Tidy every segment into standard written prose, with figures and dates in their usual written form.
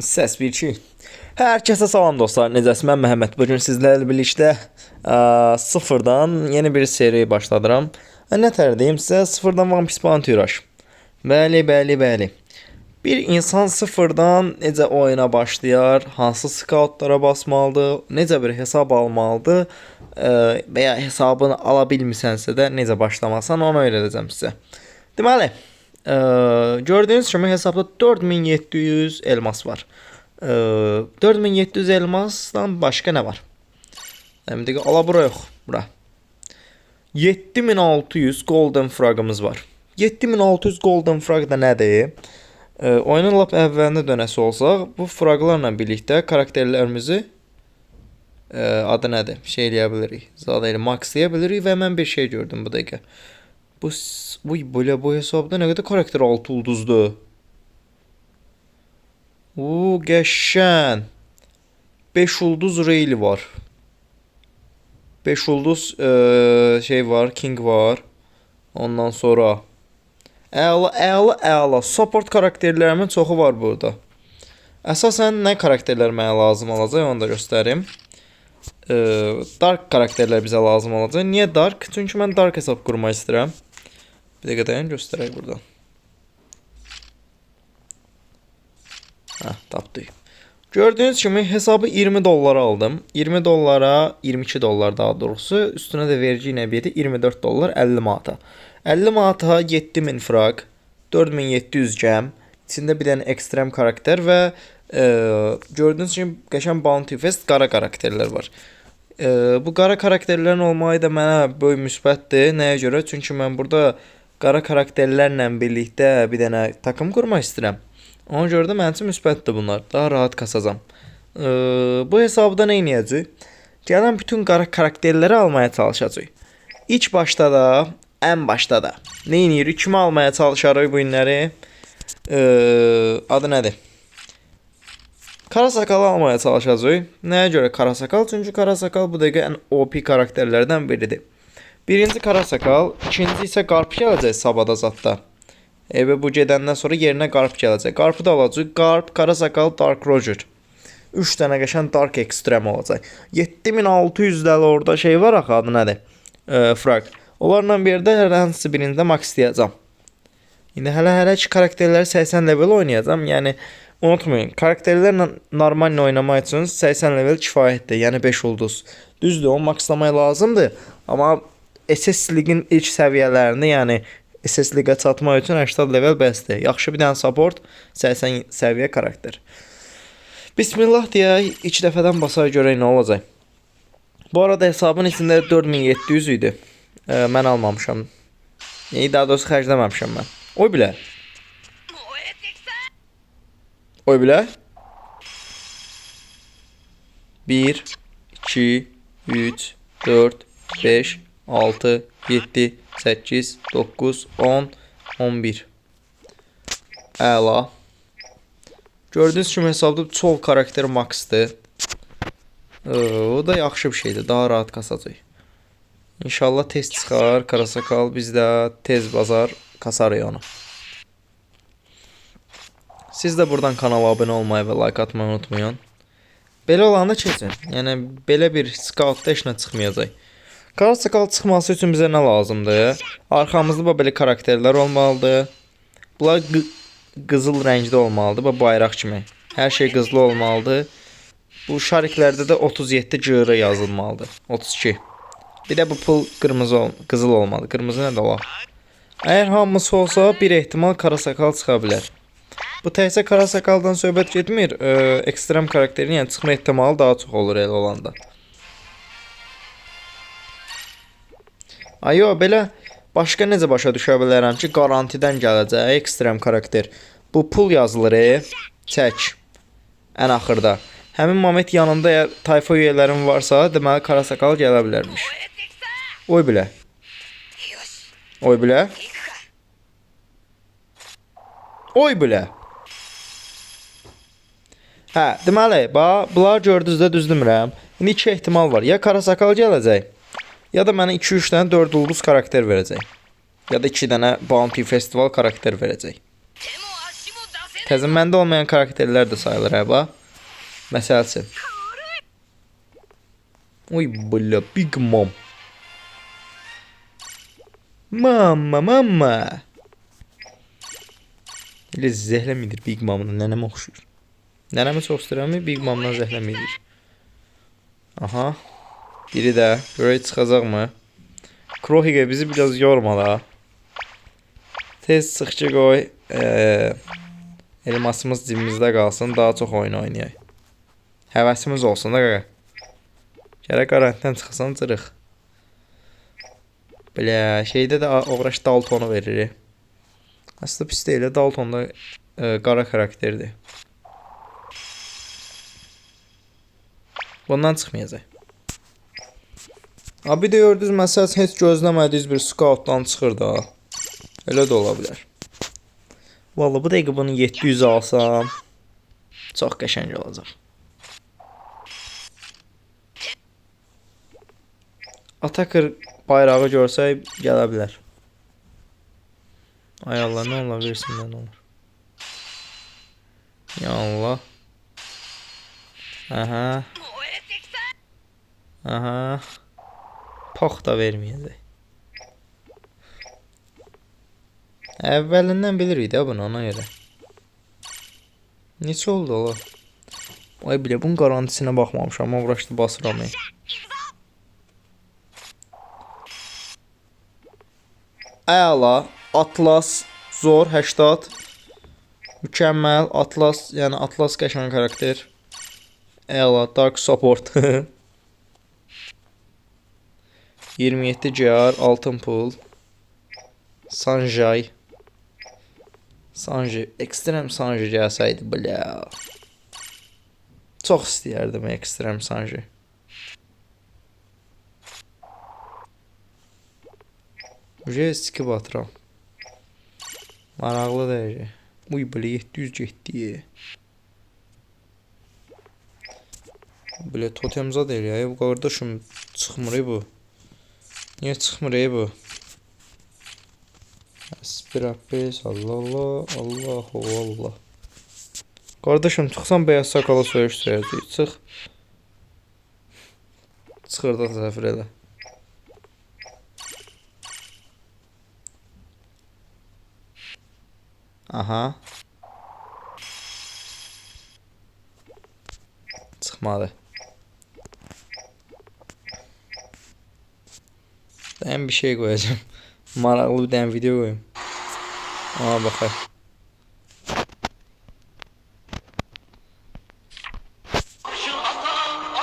Səs bir şey. Hər kəsə salam dostlar. Necəsiz? Mən Məhəmməd. Bugün sizlərlə birlikdə sıfırdan yeni bir seri başladıram. Nə tərəfdəyim sizə? Sıfırdan One Piece Bounty Rush. Bəli. Bir insan sıfırdan necə oyuna başlayar, hansı scoutlara basmalıdır, necə bir hesab almalıdır və ya hesabını ala bilmisənsə də necə başlamalısan, onu öyrədəcəm sizə. Deməli, gördüyünüz kimi hesabda 4700 elmas var. 4700 elmasdan başqa nə var? Həmdə ala bura yox, bura. 7600 golden fragımız var. 7600 golden frag da nədir? Oyunun lap əvvəlinə dönəsi olsaq, bu fraglarla birlikdə karakterlərimizi adı nədir? Şey eləyə bilirik. Zadə elə maxlaya bilirik və mən bir şey gördüm bu dəqiqə. Bu hesabda nə qədər karakter 6 ulduzdur. Qəşən. 5 ulduz Rayleigh var. 5 ulduz şey var, King var. Ondan sonra Əla. Support karakterlərimin çoxu var burada. Əsasən nə karakterlər mənə lazım olacaq, onu da göstərim. Dark karakterlər bizə lazım olacaq. Niyə Dark? Çünki mən Dark hesab qurmaq istəyirəm. Bir dəqiqə dayan, göstərək buradan. Tapdıq. Gördüyünüz kimi hesabı 20 dollara aldım. 20 dollara, 22 dollar daha doğrusu. Üstünə də vergi ilə birlikdə 24 dollar 50 manata. 50 manata 7000 frag, 4700 gem, içində bir dənə ekstrem karakter və gördüyünüz kimi qəşən Bounty Fest qara karakterlər var. Bu qara karakterlərin olmağı da mənə böyük müsbətdir. Nəyə görə? Çünki mən burada qara karakterlərlə birlikdə bir dənə takım qurmaq istəyirəm. Ona görə də mənim üçün müsbətdir bunlar. Daha rahat kasacam. Bu hesabda nə edəcək? Gələn bütün qara karakterləri almaya çalışacağıq. İlk başda da, ən başda da nə edirik? Kimi almaya çalışarıq bu günləri? Adı nədir? Kara sakalı almaya çalışacağıq. Nəyə görə kara sakal? Çünki kara sakal bu dəqiqə ən OP karakterlərdən biridir. Birinci kara sakal, ikinci isə qarp gələcək sabada zatda. Bu gedəndən sonra yerinə qarp gələcək. Qarpı da alacaq. Qarp, kara sakal, Dark Roger. 3 dənə qəşən Dark Extreme olacaq. 7600 dəli orada şey var axı, adı nədir? Frag. Onlarla bir də hər hansı birində maxlayacağam. İndi hələ ki karakterləri 80 level oynayacağam. Yəni unutmayın, karakterlərlə normal oynamaq üçün 80 level kifayətdir. Yəni 5 ulduz. Düzdür, onu maxlamaq lazımdır. Amma SS ligin ilk səviyyələrini, yəni SS liga çatmaq üçün 80 level bəsdir. Yaxşı bir dənə support 80 səviyyə karakter. Bismillah deyək, ilk dəfədən basar görək nə olacaq. Bu arada hesabın içində 4700 idi. Mən almamışam. Daha doğrusu xərcləməmişəm mən. Oy bilə. 1, 2, 3, 4, 5, 6, 7, 8, 9, 10, 11. Əla. Gördüyünüz kimi hesabda çox karakter maxdır. O da yaxşı bir şeydir. Daha rahat kasacaq. İnşallah tez çıxar. Karasakal biz də tez bazar kasarıq onu. Siz də buradan kanala abunə olmayı və like atmayı unutmayın. Belə olanda keçin. Yəni belə bir scoutda heç nə çıxmayacaq. Karasakal çıxması üçün bizə nə lazımdır? Arxamızda belə karakterlər olmalıdır. Bunlar qızıl rəngdə olmalıdır. Bu bayraq kimi. Hər şey qızılı olmalıdır. Bu şariklərdə də 37 cığırı yazılmalıdır. 32. Bir də bu pul qızıl olmalı. Qırmızı nə də olar? Əgər hamısı olsa bir ehtimal karasakal çıxa bilər. Bu təkcə karasakaldan söhbət getmir. Ekstrem karakterin yəni çıxma ehtimalı daha çox olur elə olanda. Ayo, belə başqa necə başa düşə bilərəm ki, garantidən gələcək ekstrem karakter. Bu pul yazılır, çək. Ən axırda. Həmin moment yanında əgər tayfa üyələrim varsa, deməli karasakal gələ bilərmiş. Oy bilə. Deməli, bunlar gördünüz də düz demirəm. İndi 2 ehtimal var. Ya karasakal gələcək, ya da mənə 2-3 dənə 4 ulduz karakter verəcək. Ya da 2 dənə Bounty Festival karakter verəcək. Təzə məndə olmayan karakterlər də sayılır hə bax. Məsəl üçün. Uy bля, Big Mom. Mama. Elə zəhləmidir Big Mom'dan, nənəmə oxşuyur. Nənəmi çox istəyirəm, Big Mom'dan zəhləmidir. Aha. Biri də görək çıxacaqmı? Krohige bizi biraz yorma da. Tez sıxçı qoy. Elmasımız cibimizdə qalsın, daha çox oyun oynayaq. Həvəsimiz olsun da qaqa. Gərək qarantdən çıxasan cırıq. Bля, şeydə də Oğraş Daltonu verir. Aslında pis deyil, Dalton da qara karakterdir. Bundan çıxmayacaq. Abi də gördünüz, məsələn, heç gözləmədiyiniz bir scoutdan çıxır da. Elə də ola bilər. Vallahi bu dəqiqə bunu 700 alsam çox qəşəng olacaq. Atakır bayrağı görsək gələ bilər. Ay Allah, nə Allah versin, nə olur. Ya Allah. Aha. Aha. Pox da verməyəcək. Əvvəlindən bilirik də bunu, ona görə. Neçə oldu ola? Ay bilə, bunun garantisinə baxmamışam, amma uğraşdı basıram. Əla, Atlas, zor, 80. Mükəmməl, Atlas, yəni Atlas qəşəng karakter. Əla, Dark Support. 27 GR, altın pul. Sanjay. Sanji, ekstrem Sanji gəlsəydi, bля. Çox istəyərdim ekstrem Sanji. Ujestiki batıram. Maraqlı deyəcək. Uy, bля, 700 getdi. Bля, totemza deyil ya. Bu qardaşım çıxmır bu. Niyə çıxmır bu? Spirapes, Allah. Allah. Qardaşım, çıxsan beyaz sakalı söyüş söyəcək. Çıx. Çıxır da zəfir elə. Aha. Çıxmadı. Ben bir şey koyacağım. Maraqlı bir tane video koyayım. Ona bakar.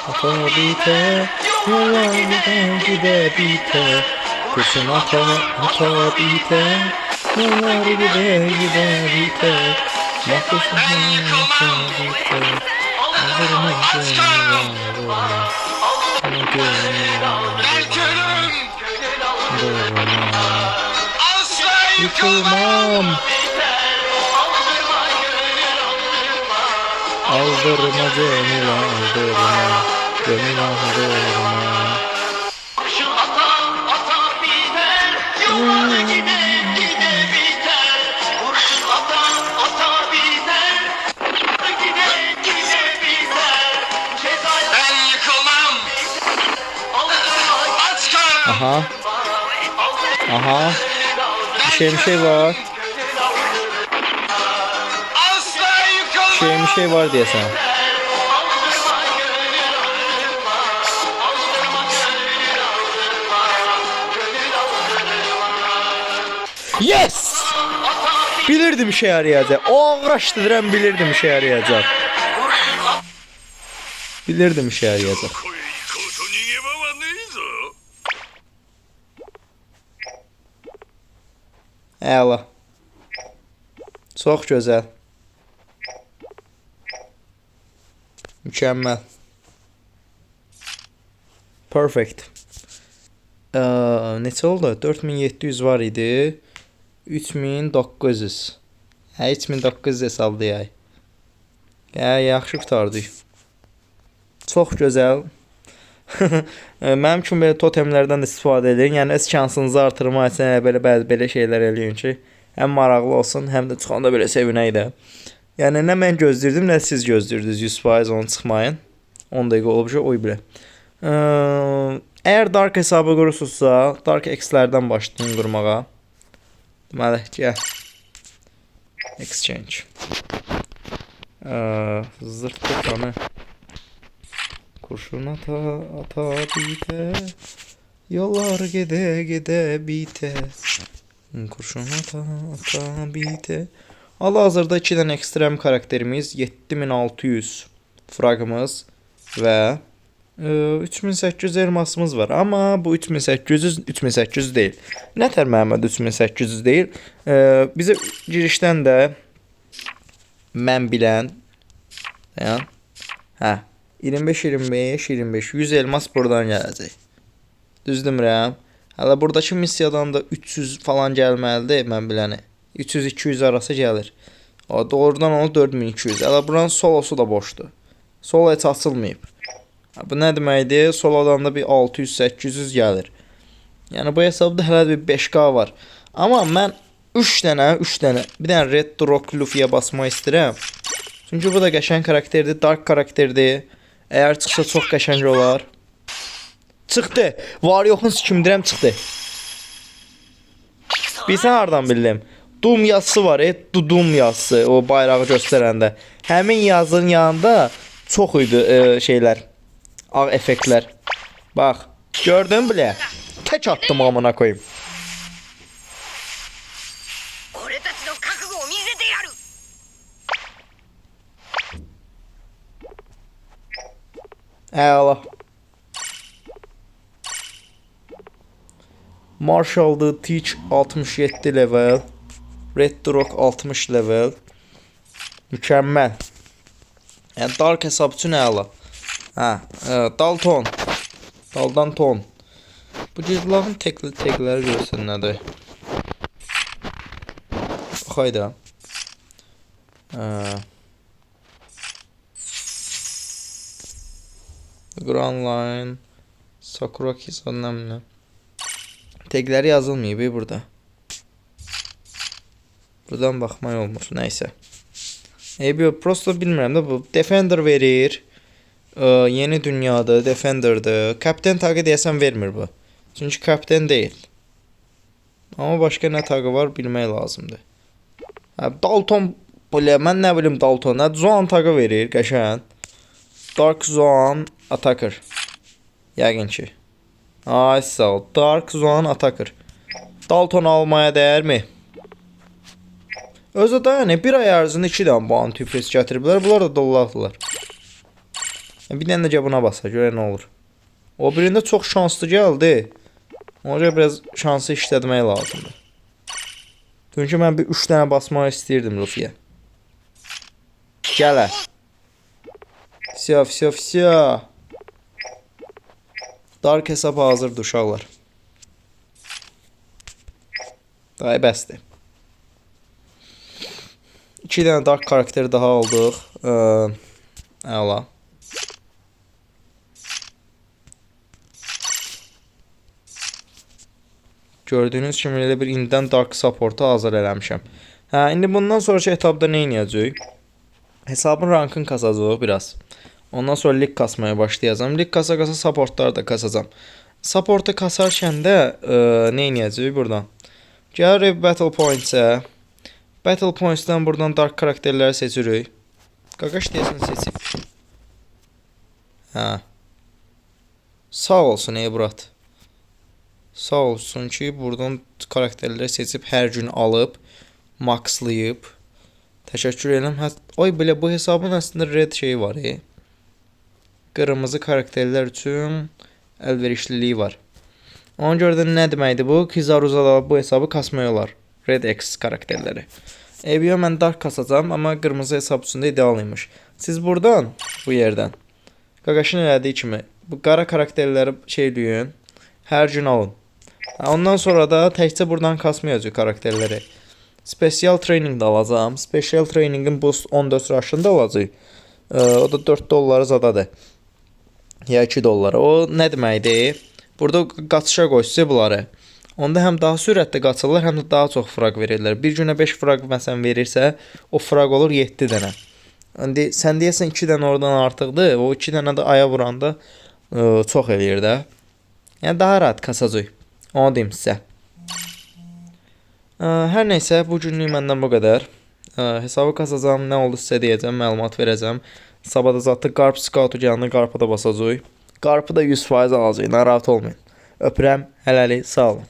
Ata biter, yollar gider biter. Kurşun ata biter, yollar gider biter. Mahpusun ata biter. Aldırma yıkılmam. Aldırma gönül aldırma. Gönül aldırma. Kurşun ata biter. Yollar gider biter. Kurşun ata biter. Gider biter. Ben yıkılmam. Aç karnım. Aha. Aha. Bir şey var. Bir şey var diye sen. Yes! Bilirdim işe yarayacak. Uğraştırdım, bilirdim işe yarayacak. Bilirdim işe yarayacak. Əla. Çox gözəl. Mükəmməl. Perfect. Neçə oldu? 4700 var idi. 3900. 3900 hesablayaq. Yaxşı qurtardıq. Çox gözəl. Mənim üçün belə totemlərdən də istifadə edin. Yəni öz şansınızı artırmaq üçün belə şeylər eləyin ki, həm maraqlı olsun, həm də çıxanda belə sevinək də. Yəni nə mən gözləyirdim, nə siz gözləyirdiniz 100% onun çıxmayın. 10 dəqiqə olub oy bilə. Əgər Dark hesabı qurursunuzsa, Dark X-lərdən başlayın qurmağa. Deməli, gəl. Exchange. Zırt tutanı. Kurşun ata bite. Yollar gedə bite. Kurşun ata bite. Hal-hazırda 2 dənə ekstrem karakterimiz, 7600 fragımız və 3800 elmasımız var. Amma bu 3800 deyil. Nətər Məhəmməd 3800 deyil? Bizə girişdən də mən bilən 25 100 elmas buradan gələcək. Düz demirəm? Hələ buradakı missiyadan da 300 falan gəlməlidir mən biləni. 300-200 arası gəlir. Doğrudan onu 4200. Hələ buranın solosu da boşdur. Solo heç açılmayıb. Bu nə deməkdir? Solodan da bir 600-800 gəlir. Yəni bu hesabda hələ bir 5K var. Amma mən 3 dənə, bir dənə Red Rock Luffy-yə basmaq istəyirəm. Çünki bu da qəşəng karakterdir, dark karakterdir. Əgər çıxsa çox qəşəng olar. Çıxdı. Var yoxun kim deyirəm çıxdı. Bilsən hardan bildim? Doom yazısı var, Doom yazısı, o bayrağı göstərəndə. Həmin yazının yanında çox idi şeylər, ağ effektlər. Bax, gördün bilə? Tək attım amına koyayım. Əla. Marshall'dı, Teach 67 level. Red Rock 60 level. Mükəmməl. Yəni Dark hesab üçün əla. Dalton. Daldan ton. Bu cildlərin tekləri görsən nədir? Baxayda. Grand Line. Sakura Kisan nəmlə. Tekləri yazılmayıb burada. Buradan baxmaq olmur. Nəysə. Prosto bilmirəm də bu. Defender verir. Yeni dünyada Defender'dır. Kapten tagı deyəsən vermir bu. Çünki kapten deyil. Amma başqa nə tagı var bilmək lazımdır. Dalton, mən nə bilim Dalton. Zoan tagı verir qəşən. Dark Zoan Attacker. Yəqin ki. Ay sağ ol. Dark Zoan Attacker. Dalton almaya dəyərmi? Özü də yəni bir ay ərzində 2 dənə bu antifriz gətiriblər. Bunlar da doldurdular. Bir dənə də buna basar, görə nə olur. O birində çox şanslı gəldi. Ona görə biraz şansı işlətmək lazımdır. Çünki mən bir 3 dənə basmaq istəyirdim Luffy-yə. Gələ. Всё. Dark hesab hazırdır uşaqlar. Daha bəsdir. 2 dənə dark karakteri daha aldıq. Əla. Gördüyünüz kimi elə bir indidən dark supportu hazır eləmişəm. İndi bundan sonraki etapda nə edəcəyik? Hesabın rankını kasacağıq biraz. Ondan sonra lig kasmaya başlayacağım. Lig kasa supportları da kasacağım. Supportu kasarkən də nə edəcəyik buradan? Gəlirik Battle Points-ə. Battle Points-dən buradan dark karakterləri seçirik. Qaqaş deyəsən seçib. Sağ olsun Ebrat. Sağ olsun ki buradan karakterləri seçib hər gün alıb, maxlayıb. Təşəkkür edirəm. Oy belə bu hesabın əslində red şeyi var. Qırmızı karakterlər üçün əlverişliliyi var. Ona görə də nə deməkdir bu? Kizaruzada bu hesabı kasmaya olar. Red X karakterləri. Mən dark kasacağım, amma qırmızı hesab üçün də idealıymış. Siz buradan, bu yerdən, Qaqaşın elədiyi kimi, bu qara karakterləri şeyləyin, hər gün alın. Ondan sonra da təkcə buradan kasmayacaq karakterləri. Special training da alacağım. Special trainingin boost 14 rush'ında olacaq. O da 4 dolları zadadır. Ya 2 dolları. O nə deməkdir? Burada qaçışa qoysa bunları. Onda həm daha sürətli qaçırlar, həm də daha çox fraq verirlər. Bir günə 5 fraq məsələn verirsə, o fraq olur 7 dənə. İndi sən deyəsən 2 dənə oradan artıqdır, o 2 dənə də aya vuranda çox eləyir də. Yəni daha rahat kasacaq. Onu deyim sizə. Hər nəysə, bu günlük məndən bu qədər. Hesabı kasacağım, nə oldu sizə deyəcəm, məlumat verəcəm. Sabah da zatı Qarp Scout gələni Qarpa da basacaq. Qarpı da 100% alacaq, narahat olmayın. Öpürəm, hələlik, sağ olun.